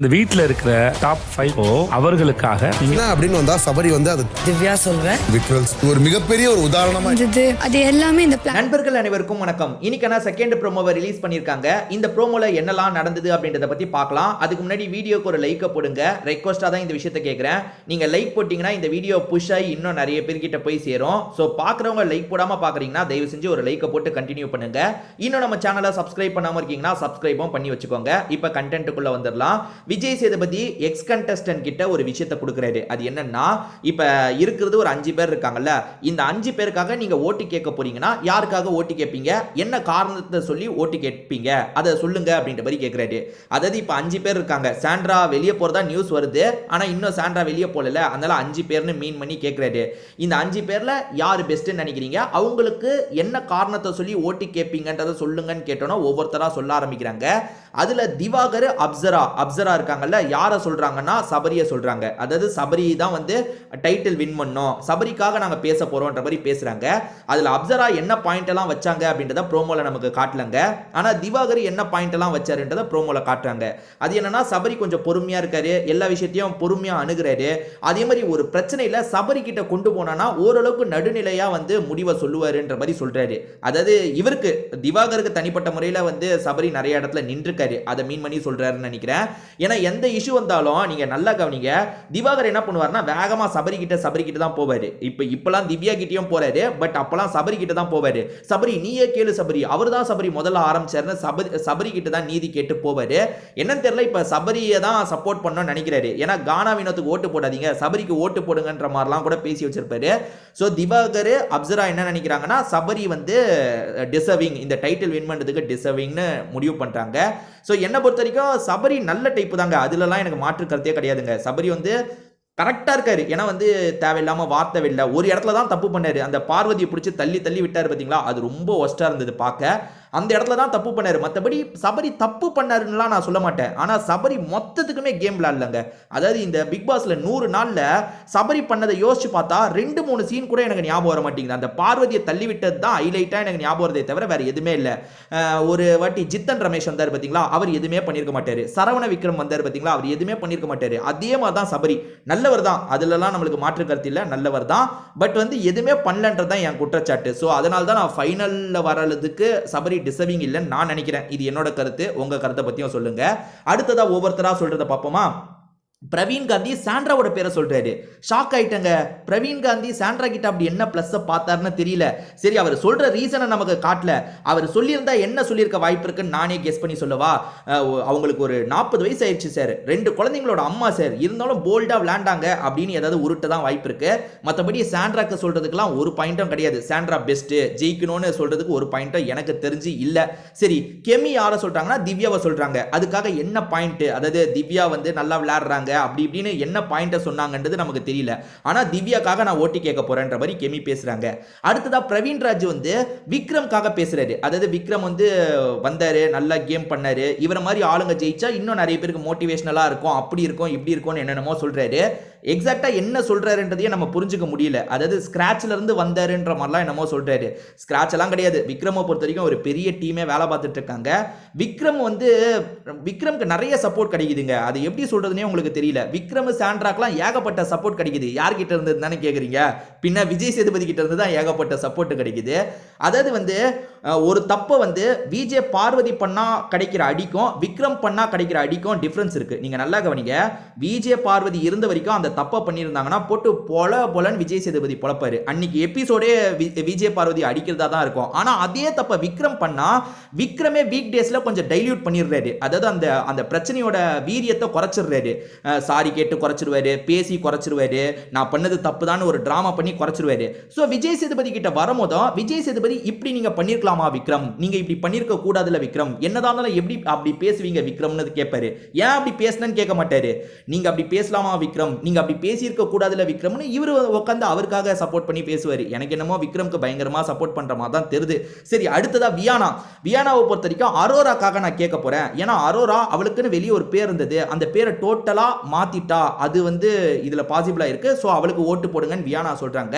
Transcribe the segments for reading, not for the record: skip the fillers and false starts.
இந்த வீட்ல இருக்கிற டாப் 5 அவர்களுக்காக என்ன அப்படின்னு வந்தா சபரி வந்து அது திவ்யா சொல்றேன் விக்ரல்ஸ் ஒரு மிகப்பெரிய ஒரு உதாரணமா இருந்தது. அது எல்லாமே இந்த பிளான். நண்பர்கள் அனைவருக்கும் வணக்கம். இன்னைக்கான செகண்ட் ப்ரோமோவை ரிலீஸ் பண்ணிருக்காங்க. இந்த ப்ரோமோல என்னெல்லாம் நடந்தது அப்படின்றத பத்தி பார்க்கலாம். அதுக்கு முன்னாடி வீடியோக்கு ஒரு லைக் போடுங்க. ரெக்வஸ்டா தான் இந்த விஷயத்தை கேட்கிறேன். நீங்க லைக் போட்டீங்கன்னா இந்த வீடியோ புஷ் ஆகி இன்னும் நிறைய பேர்கிட்ட போய் சேரும். ஸோ பாக்குறவங்க லைக் போடாம பாக்குறீங்கன்னா தயவு செஞ்சு ஒரு லைக்கை போட்டு கண்டினியூ பண்ணுங்க. இன்னும் நம்ம சேனலை சப்ஸ்கிரைப் பண்ணாம இருக்கீங்கன்னா சப்ஸ்கிரைபும் பண்ணி வச்சுக்கோங்க. இப்போ கண்டென்ட்டுக்குள்ள வந்துடலாம். விஜய் சேதுபதி எக்ஸ் கண்டஸ்டன்ட் கிட்ட ஒரு விஷயத்தை கொடுக்குறாரு. அது என்னன்னா, இப்ப இருக்கிறது ஒரு 5 பேர் இருக்காங்கல்ல, இந்த 5 பேருக்காக நீங்க ஓட்டு கேட்க போறீங்கன்னா யாருக்காக ஓட்டு கேட்பீங்க, என்ன காரணத்தை சொல்லி ஓட்டு கேட்பீங்க, அதை சொல்லுங்க அப்படின்ற மாதிரி கேட்கிறாரு. அதாவது இப்ப 5 பேர் இருக்காங்க. சாண்ட்ரா வெளியே போறதா நியூஸ் வருது, ஆனா இன்னும் சாண்ட்ரா வெளியே போகல. அதனால 5 பேர்னு மீன் பண்ணி கேட்கிறாரு. இந்த 5 பேர்ல யாரு பெஸ்ட்னு நினைக்கிறீங்க, அவங்களுக்கு என்ன காரணத்தை சொல்லி ஓட்டு கேட்பீங்கன்றதை சொல்லுங்கன்னு கேட்டோன்னா ஒவ்வொருத்தரா சொல்ல ஆரம்பிக்கிறாங்க. அதுல திவாகர் அப்சரா இருக்காங்கல்ல, யாரை சொல்றாங்கன்னா சபரியை சொல்றாங்க. அதாவது சபரி தான் வந்து டைட்டில் வின் பண்ணோம், சபரிக்காக நாங்க பேச போறோம்ன்ற மாதிரி பேசுறாங்க. அதுல அப்சரா என்ன பாயிண்ட் எல்லாம் வச்சாங்க அப்படின்றத ப்ரோமோல நமக்கு காட்டலங்க. ஆனா திவாகர் என்ன பாயிண்ட் எல்லாம் வச்சாருன்றத ப்ரோமோல காட்டுறாங்க. அது என்னன்னா, சபரி கொஞ்சம் பொறுமையா இருக்காரு, எல்லா விஷயத்தையும் பொறுமையா அணுகுறாரு. அதே மாதிரி ஒரு பிரச்சனையில சபரி கிட்ட கொண்டு போனா ஓரளவுக்கு நடுநிலையா வந்து முடிவை சொல்லுவாருன்ற மாதிரி சொல்றாரு. அதாவது இவருக்கு திவாகருக்கு தனிப்பட்ட முறையில வந்து சபரி நிறைய இடத்துல நின்றுக்காரு, அதை மீன் பண்ணி சொல்றாருன்னு நினைக்கிறேன். ஏன்னா எந்த இஷ்யூ வந்தாலும் நீங்க நல்லா கவனிங்க, திவாகர் என்ன பண்ணுவாருன்னா வேகமா சபரி கிட்ட தான் போவாரு. இப்பெல்லாம் திவ்யா கிட்டயும் போறாரு, பட் அப்பெல்லாம் சபரி கிட்ட தான் போவாரு. சபரி நீயே கேளு சபரி, அவர் தான் சபரி முதல்ல ஆரம்பிச்சாருன்னு சபரி கிட்ட தான் நீதி கேட்டு போவாரு. என்னன்னு தெரியல, இப்ப சபரியை தான் சப்போர்ட் பண்ணணும்னு நினைக்கிறாரு. ஏன்னா கானா வினோத்துக்கு ஓட்டு போடாதீங்க, சபரிக்கு ஓட்டு போடுங்கன்ற மாதிரிலாம் கூட பேசி வச்சிருப்பாரு. ஸோ திவாகர் அப்சரா என்ன நினைக்கிறாங்கன்னா, சபரி வந்து டிசர்விங், இந்த டைட்டில் வின் பண்றதுக்கு டிசர்விங்னு முடிவு பண்றாங்க. ஸோ என்னை பொறுத்த வரைக்கும் சபரி நல்ல டைப்பு தாங்க, அதுலலாம் எனக்கு மாற்று கருத்தே கிடையாதுங்க. சபரி வந்து கரெக்டாக இருக்காரு. ஏன்னா வந்து தேவையில்லாமல் வார்த்தை வெளில ஒரு இடத்துல தான் தப்பு பண்ணாரு. அந்த பார்வதியை பிடிச்சி தள்ளி விட்டார் பார்த்தீங்களா, அது ரொம்ப ஒஸ்ட்டாக இருந்தது பார்க்க. அந்த இடத்துல தான் தப்பு பண்ணாரு. மற்றபடி சபரி தப்பு பண்ணாருன்னுலாம் நான் சொல்ல மாட்டேன். ஆனால் சபரி மொத்தத்துக்குமே கேம் விளாட்லங்க. அதாவது இந்த பிக் பாஸ்ல 100 நாளில் சபரி பண்ணதை யோசிச்சு பார்த்தா 2-3 சீன் கூட எனக்கு ஞாபகம் வர மாட்டேங்குது. அந்த பார்வதியை தள்ளி விட்டது தான் ஹைலைட்டாக எனக்கு ஞாபகம் வரதே தவிர வேற எதுவுமே இல்லை. ஒரு வாட்டி ஜித்தன் ரமேஷ் வந்தார் பார்த்தீங்களா, அவர் எதுவுமே பண்ணியிருக்க மாட்டார். சரவண விக்ரம் வந்தார் பார்த்தீங்களா, அவர் எதுவுமே பண்ணியிருக்க மாட்டார். அதே மாதிரி தான் சபரி நல்லவர் தான், அதுலலாம் நம்மளுக்கு மாற்று கருத்து இல்லை, நல்லவர் தான். பட் வந்து எதுவுமே பண்ணலன்றது தான் என் குற்றச்சாட்டு. ஸோ அதனால தான் நான் ஃபைனலில் வர்றதுக்கு சபரி டிசர்விங் இல்லைன்னு நான் நினைக்கிறேன். இது என்னோட கருத்து. உங்க கருத்தை பத்தியும் சொல்லுங்க. அடுத்ததா ஒவ்வொருத்தரா சொல்றத பார்ப்போமா. பிரவீன் காந்தி சாண்ட்ராவோட பேரை சொல்றாரு. ஷாக் ஆயிட்டங்க. பிரவீன் காந்தி சாண்ட்ரா கிட்ட அப்படி என்ன பிளஸ் பார்த்தாருன்னு தெரியல. சரி, அவர் சொல்ற ரீசனை நமக்கு காட்டல. அவர் சொல்லியிருந்தா என்ன சொல்லியிருக்க வாய்ப்பு இருக்குன்னு நானே கெஸ் பண்ணி சொல்லவா. அவங்களுக்கு ஒரு 40 வயசு ஆயிடுச்சு சார், 2 குழந்தைங்களோட அம்மா சார், இருந்தாலும் போல்டா விளையாண்டாங்க அப்படின்னு ஏதாவது உருட்டு தான் வாய்ப்பு இருக்கு. மற்றபடி சாண்ட்ராக்கு சொல்றதுக்குலாம் ஒரு பாயிண்ட்டும் கிடையாது. சாண்ட்ரா பெஸ்ட், ஜெயிக்கணும்னு சொல்றதுக்கு ஒரு பாயிண்ட்டும் எனக்கு தெரிஞ்சு இல்ல. சரி, கெமி யாரை சொல்றாங்கன்னா திவ்யாவை சொல்றாங்க. அதுக்காக என்ன பாயிண்ட், அதாவது திவ்யா வந்து நல்லா விளையாடுறாங்க அப்படி இப்படின்னு என்ன பாயிண்ட சொன்னாங்கன்றது நமக்கு தெரியல. ஆனா திவ்யாக்காக நான் ஓட்டி கேட்க போறேன்ற மாதிரி கெமி பேசுறாங்க. அடுத்ததா பிரவீன் ராஜ் வந்து விக்ரம்காக பேசுறாரு. அதாவது விக்ரம் வந்து வந்தாரு, நல்லா கேம் பண்ணாரு, இவர மாதிரி ஆளுங்க ஜெயிச்சா இன்னும் நிறைய பேருக்கு மோட்டிவேஷனலா இருக்கும், அப்படி இருக்கும் இப்படி இருக்கும்னு என்னென்னமோ சொல்றாரு. எக்ஸாக்டா என்ன சொல்றாருன்றதையே நம்ம புரிஞ்சுக்க முடியல. அதாவது ஸ்கிராச்ல இருந்து வந்தாருன்ற மாதிரிலாம் என்னமோ சொல்றாரு. ஸ்கிராச் எல்லாம் கிடையாது. விக்ரமை பொறுத்த வரைக்கும் ஒரு பெரிய டீமே வேலை பார்த்துட்டு இருக்காங்க. விக்ரம்க்கு நிறைய சப்போர்ட் கிடைக்குதுங்க. அது எப்படி சொல்றதுனே உங்களுக்கு தெரியல. விக்ரம் சாண்ட்ராக்கெல்லாம் ஏகப்பட்ட சப்போர்ட் கிடைக்குது. யார்கிட்ட இருந்து தானே கேக்குறீங்க, பின்ன விஜய் சேதுபதி கிட்ட இருந்து தான் ஏகப்பட்ட சப்போர்ட் கிடைக்குது. அதாவது வந்து ஒரு தப்பை வந்து விஜய் பார்வதி பண்ணா கிடைக்கிற அடிக்கும் விக்ரம் பண்ணா கிடைக்கிற அடிக்கும் டிஃபரன்ஸ் இருக்கு. நீங்க நல்லா கவனிங்க. விஜய் பார்வதி இருந்த வரைக்கும் அந்த தப்பை பண்ணியிருந்தாங்கன்னா போட்டு பொலன்னு விஜய் சேதுபதி பொழப்பாரு. அன்னைக்கு எபிசோடே விஜய் பார்வதி அடிக்கிறதா தான் இருக்கும். ஆனா அதே தப்பை விக்ரம் பண்ணா விக்ரமே வீக் டேஸ்ல கொஞ்சம் டைல்யூட் பண்ணிடுறாரு. அதாவது அந்த அந்த பிரச்சனையோட வீரியத்தை குறைச்சிடுறாரு. சாரி கேட்டு குறைச்சிருவாரு, பேசி குறைச்சிருவாரு, நான் பண்ணது தப்பு தான் ஒரு டிராமா பண்ணி குறைச்சிருவாரு. ஸோ விஜய் சேதுபதி கிட்ட வரும்போதும் விஜய் சேதுபதி இப்படி நீங்க பண்ணிருக்கலாமா விக்ரம், நீங்க இப்படி பண்ணிருக்க கூடாதுல விக்ரம், என்னதான் எப்படி அப்படி பேசுவீங்க விக்ரம்னு கேட்பாரு. ஏன் அப்படி பேசணும்னு கேட்க மாட்டாரு. நீங்க அப்படி பேசலாமா விக்ரம், நீங்க அப்படி பேசியிருக்க கூடாதுல விக்ரம்னு இவரு உட்காந்து அவருக்காக சப்போர்ட் பண்ணி பேசுவாரு. எனக்கு என்னமோ விக்ரம்க்கு பயங்கரமா சப்போர்ட் பண்ற மாதிரி தான் தெரியுது. சரி, அடுத்ததா வியானாவை பொறுத்த வரைக்கும் அரோராக்காக நான் கேட்க போறேன். ஏன்னா அரோரா அவளுக்குன்னு வெளியே ஒரு பேர் இருந்தது, அந்த பேரை டோட்டலா மாத்திட்டா, அது வந்து இதுல பாசிபிளா இருக்கு. ஸோ அவளுக்கு ஓட்டு போடுங்கன்னு வியானா சொல்றாங்க.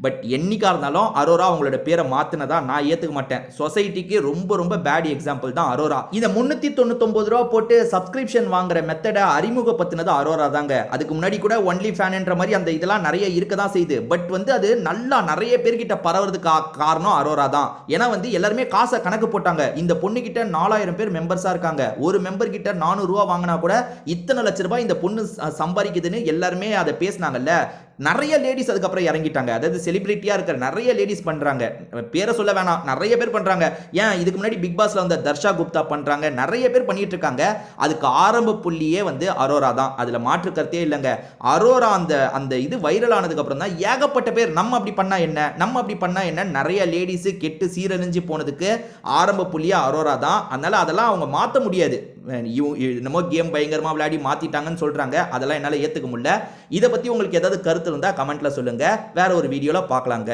பட் என்னைக்கா இருந்தாலும் அரோரா அவங்களோட பேரை மாத்தினதா நான் ஏத்துக்க மாட்டேன். சொசைட்டிக்கு ரொம்ப ரொம்ப பேட் எக்ஸாம்பிள் தான் அரோரா. இந்த 399 ரூபா போட்டு சப்ஸ்கிரிப்ஷன் வாங்குற மெத்தடை அறிமுகப்படுத்தினது அரோரா தாங்க. அதுக்கு முன்னாடி கூட ஒன்லி ஃபேன்ன்ற மாதிரி அந்த இதெல்லாம் நிறைய இருக்க தான் செய்யுது. பட் வந்து அது நல்லா நிறைய பேர்கிட்ட பரவுறதுக்கு காரணம் அரோரா தான். ஏன்னா வந்து எல்லாருமே காசை கணக்கு போட்டாங்க. இந்த பொண்ணு கிட்ட 4000 பேர் மெம்பர்ஸா இருக்காங்க. ஒரு மெம்பர் கிட்ட 400 ரூபா வாங்கினா கூட இத்தனை லட்ச ரூபாய் இந்த பொண்ணு சம்பாதிக்குதுன்னு எல்லாருமே அதை பேசினாங்கல்ல. நிறைய லேடிஸ் அதுக்கப்புறம் இறங்கிட்டாங்க. அதாவது செலிபிரிட்டியா இருக்கிற நிறைய லேடிஸ் பண்றாங்க. பேரை சொல்ல வேணாம், நிறைய பேர் பண்றாங்க. ஏன் இதுக்கு முன்னாடி பிக் பாஸ்ல வந்த தர்ஷா குப்தா பண்றாங்க, நிறைய பேர் பண்ணிட்டு இருக்காங்க. அதுக்கு ஆரம்ப புள்ளியே வந்து அரோரா தான். அதுல மாற்று கருத்தே இல்லைங்க. அரோரா அந்த இது வைரல் ஆனதுக்கு அப்புறம் தான் ஏகப்பட்ட பேர் நம்ம அப்படி பண்ணா என்ன நிறைய லேடிஸ் கெட்டு சீரழிஞ்சு போனதுக்கு ஆரம்ப புள்ளியா அரோரா தான். அதனால அதெல்லாம் அவங்க மாற்ற முடியாது. என்னமோ கேம் பயங்கரமா விளையாடி மாத்திட்டாங்கன்னு சொல்றாங்க. அதெல்லாம் என்னால ஏத்துக்க முடியல. இதை பத்தி உங்களுக்கு ஏதாவது கருத்து இருந்தா கமெண்ட்ல சொல்லுங்க. வேற ஒரு வீடியோல பார்க்கலாங்க.